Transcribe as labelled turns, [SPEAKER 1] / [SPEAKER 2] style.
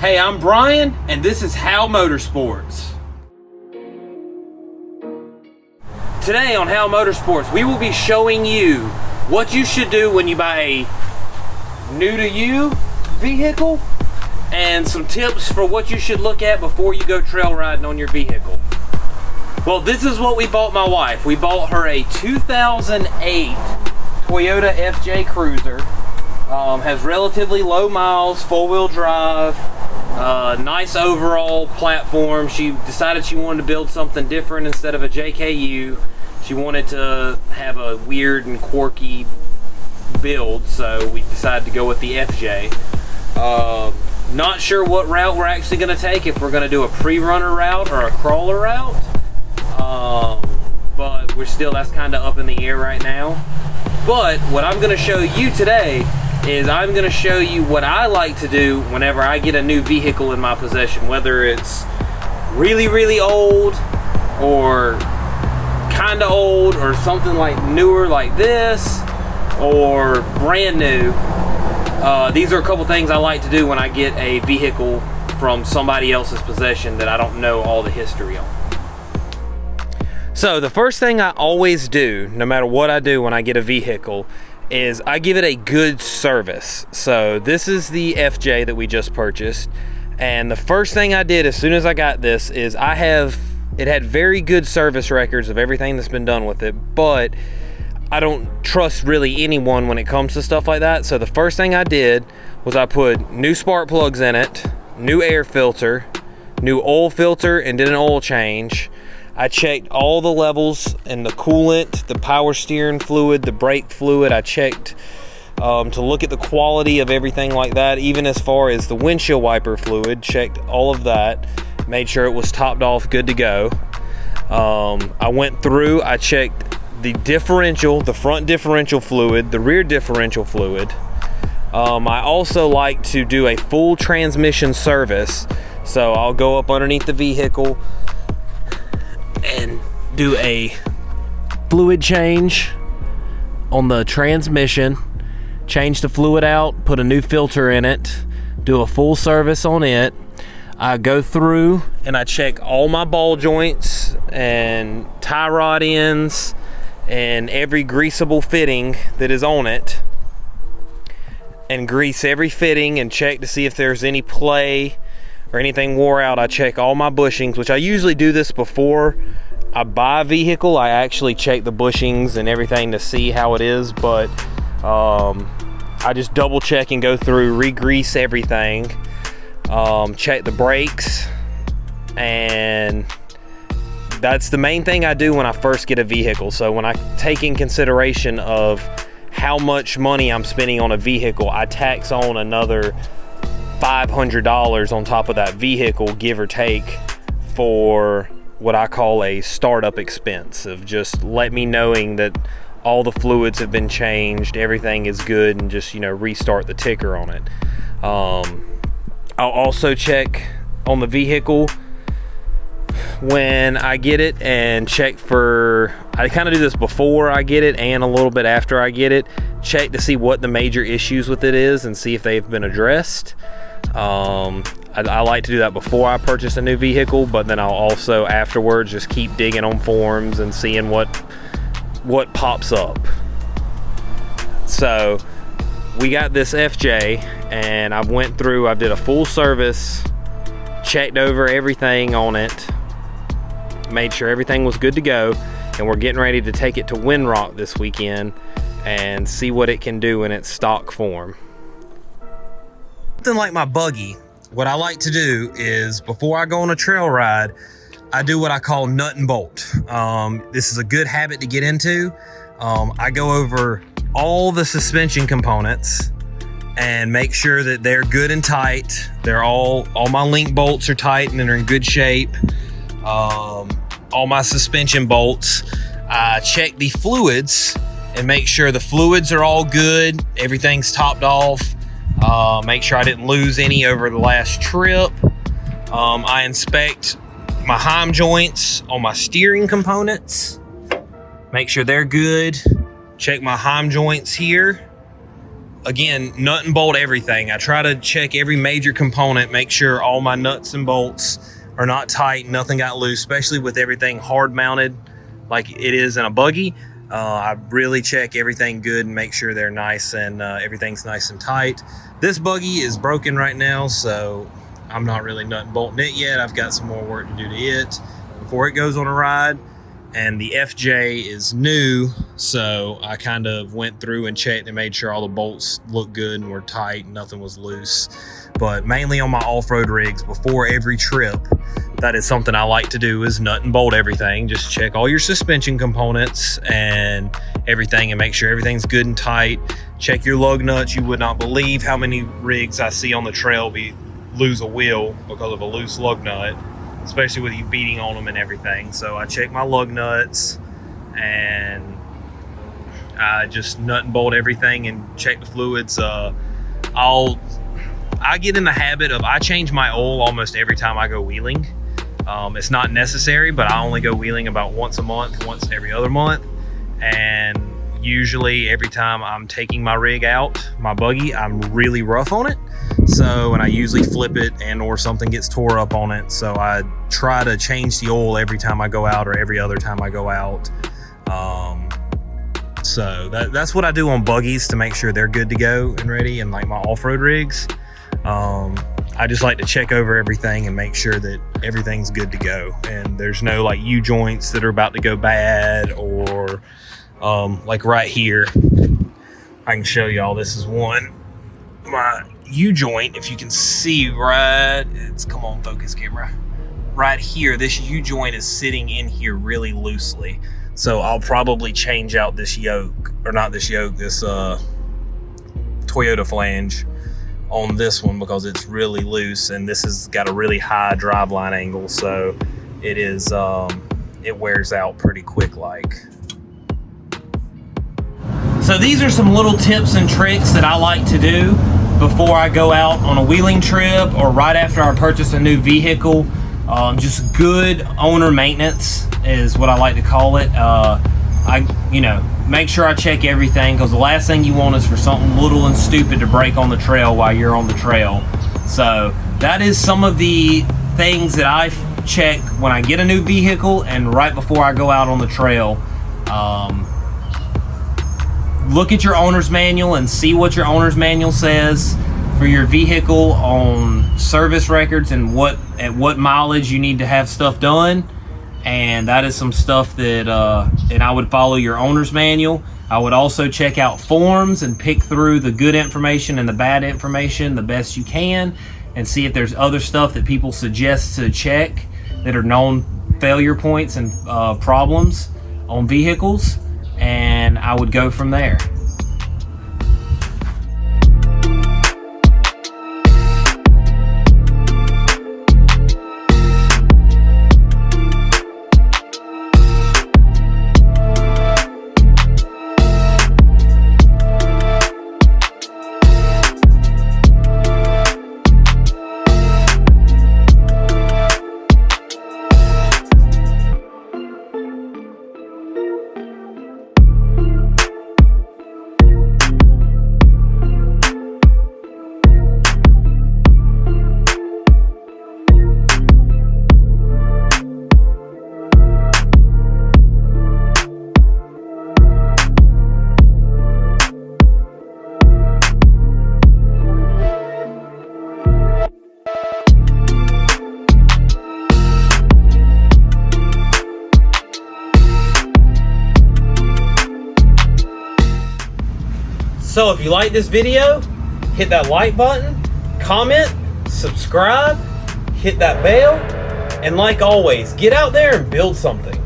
[SPEAKER 1] Hey, I'm Brian, and this is H.O.W Motorsports. Today on H.O.W Motorsports, we will be showing you what you should do when you buy a new-to-you vehicle and some tips for what you should look at before you go trail riding on your vehicle. Well, this is what we bought my wife. We bought her a 2008 Toyota FJ Cruiser. Has relatively low miles, four-wheel drive, nice overall platform. She decided she wanted to build something different instead of a JKU. She wanted to have a weird and quirky build, so we decided to go with the FJ. Not sure what route we're actually going to take, if we're going to do a pre-runner route or a crawler route. But that's kind of up in the air right now. But what I'm going to show you today is I'm going to show you what I like to do whenever I get a new vehicle in my possession, whether it's really, really old or kind of old or something like newer like this or brand new. These are a couple things I like to do when I get a vehicle from somebody else's possession that I don't know all the history on. So the first thing I always do, no matter what I do when I get a vehicle, is I give it a good service. So this is the FJ that we just purchased, and the first thing I did as soon as I got this is it had very good service records of everything that's been done with it, but I don't trust really anyone when it comes to stuff like that. So the first thing I did was I put new spark plugs in it, new air filter, new oil filter, and did an oil change. I checked all the levels in the coolant, the power steering fluid, the brake fluid. I checked to look at the quality of everything like that, even as far as the windshield wiper fluid. Checked all of that, made sure it was topped off, good to go. I went through, I checked the differential, the front differential fluid, the rear differential fluid. I also like to do a full transmission service. So I'll go up underneath the vehicle and do a fluid change on the transmission, change the fluid out, put a new filter in it, do a full service on it. I go through and I check all my ball joints and tie rod ends and every greasable fitting that is on it, and grease every fitting and check to see if there's any play or anything wore out. I check all my bushings, which I usually do this before I buy a vehicle. I actually check the bushings and everything to see how it is, but I just double check and go through, re-grease everything, check the brakes, and that's the main thing I do when I first get a vehicle. So when I take in consideration of how much money I'm spending on a vehicle, I tax on another $500 on top of that vehicle, give or take, for what I call a startup expense of just let me knowing that all the fluids have been changed, everything is good, and just, restart the ticker on it. I'll also check on the vehicle when I get it and check for, I kind of do this before I get it and a little bit after I get it, check to see what the major issues with it is and see if they've been addressed. I like to do that before I purchase a new vehicle, but then I'll also afterwards just keep digging on forums and seeing what pops up. So we got this FJ, and I went through, I did a full service, checked over everything on it, made sure everything was good to go, and we're getting ready to take it to Windrock this weekend and see what it can do in its stock form. Something like my buggy, what I like to do is before I go on a trail ride, I do what I call nut and bolt. This is a good habit to get into. I go over all the suspension components and make sure that they're good and tight. They're all my link bolts are tight and they're in good shape. All my suspension bolts. I check the fluids and make sure the fluids are all good. Everything's topped off. Make sure I didn't lose any over the last trip. I inspect my heim joints on my steering components. Make sure they're good. Check my heim joints here. again, nut and bolt everything. I try to check every major component, make sure all my nuts and bolts are not tight, nothing got loose, especially with everything hard mounted like it is in a buggy. I really check everything good and make sure they're nice and everything's nice and tight. This buggy is broken right now, so I'm not really nut and bolting it yet. I've got some more work to do to it before it goes on a ride. And the FJ is new, so I kind of went through and checked and made sure all the bolts looked good and were tight, nothing was loose. But mainly on my off-road rigs, before every trip, that is something I like to do, is nut and bolt everything. Just check all your suspension components and everything and make sure everything's good and tight. Check your lug nuts. You would not believe how many rigs I see on the trail lose a wheel because of a loose lug nut, especially with you beating on them and everything. So I check my lug nuts and I just nut and bolt everything and check the fluids. I get in the habit of, I change my oil almost every time I go wheeling. It's not necessary, but I only go wheeling about once a month, once every other month. And usually every time I'm taking my rig out, my buggy, I'm really rough on it. So, and I usually flip it and or something gets tore up on it. So I try to change the oil every time I go out or every other time I go out. So that's what I do on buggies to make sure they're good to go and ready. And like my off-road rigs, I just like to check over everything and make sure that everything's good to go. And there's no like U-joints that are about to go bad, or like right here, I can show y'all, this is one. My U-joint, if you can see right, come on, focus camera. Right here, this U-joint is sitting in here really loosely. So I'll probably change out this yoke, or not this yoke, this Toyota flange on this one because it's really loose, and this has got a really high drive line angle, so it is it wears out pretty quick like. So these are some little tips and tricks that I like to do before I go out on a wheeling trip or right after I purchase a new vehicle. Just good owner maintenance is what I like to call it. Make sure I check everything, because the last thing you want is for something little and stupid to break on the trail while you're on the trail. So that is some of the things that I check when I get a new vehicle and right before I go out on the trail. Look at your owner's manual and see what your owner's manual says for your vehicle on service records and at what mileage you need to have stuff done. And that is some stuff that and I would follow your owner's manual. I would also check out forums and pick through the good information and the bad information the best you can, and see if there's other stuff that people suggest to check that are known failure points and problems on vehicles, and I would go from there. So if you like this video, hit that like button, comment, subscribe, hit that bell, and like always, get out there and build something.